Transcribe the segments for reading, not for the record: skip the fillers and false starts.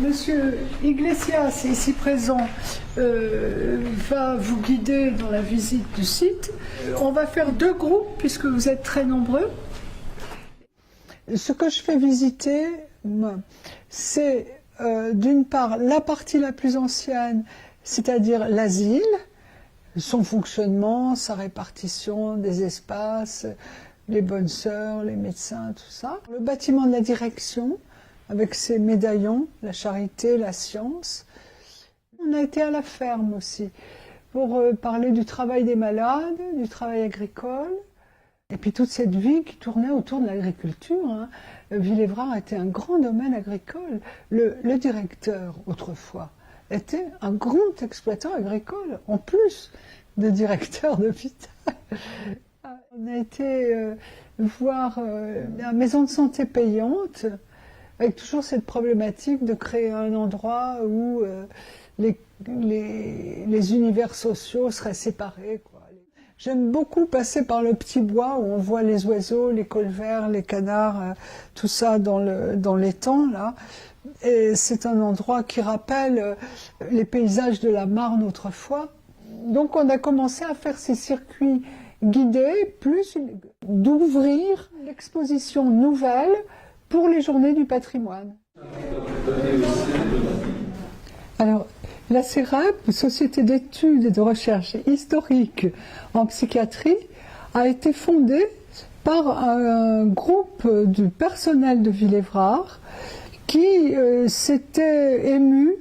Monsieur Iglesias, ici présent, va vous guider dans la visite du site. On va faire deux groupes puisque vous êtes très nombreux. Ce que je fais visiter, c'est d'une part la partie la plus ancienne, c'est-à-dire l'asile, son fonctionnement, sa répartition des espaces, les bonnes sœurs, les médecins, tout ça. Le bâtiment de la direction, avec ses médaillons, la charité, la science. On a été à la ferme aussi, pour parler du travail des malades, du travail agricole, et puis toute cette vie qui tournait autour de l'agriculture. Hein. Villévrard était un grand domaine agricole. Le directeur, autrefois, était un grand exploitant agricole, en plus de directeur d'hôpital. On a été voir la maison de santé payante, avec toujours cette problématique de créer un endroit où les univers sociaux seraient séparés, quoi. J'aime beaucoup passer par le petit bois où on voit les oiseaux, les colverts, les canards, tout ça dans l'étang, là. Et c'est un endroit qui rappelle les paysages de la Marne autrefois. Donc on a commencé à faire ces circuits guidés, plus d'ouvrir l'exposition nouvelle pour les journées du patrimoine. Alors, la CEREP, Société d'études et de recherche historique en psychiatrie, a été fondée par un groupe du personnel de Villévrard qui s'était ému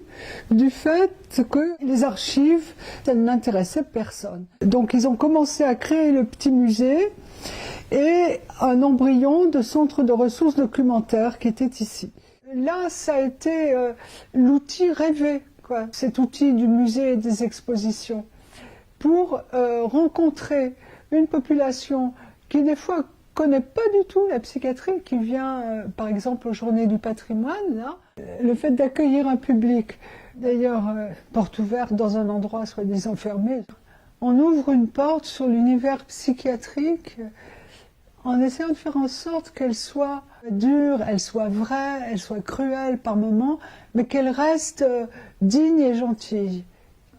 du fait que les archives, ça n'intéressait personne. Donc ils ont commencé à créer le petit musée et un embryon de centre de ressources documentaires qui était ici. Là, ça a été l'outil rêvé, quoi, cet outil du musée et des expositions, pour rencontrer une population qui des fois connaît pas du tout la psychiatrie, qui vient par exemple aux Journées du patrimoine, là. Le fait d'accueillir un public, d'ailleurs porte ouverte dans un endroit soi-disant fermé, on ouvre une porte sur l'univers psychiatrique en essayant de faire en sorte qu'elle soit dure, elle soit vraie, elle soit cruelle par moments, mais qu'elle reste digne et gentille.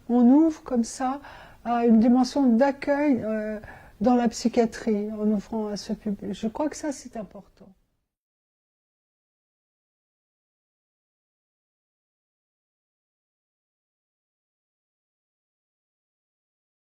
On ouvre comme ça à une dimension d'accueil dans la psychiatrie, en ouvrant à ce public. Je crois que ça, c'est important.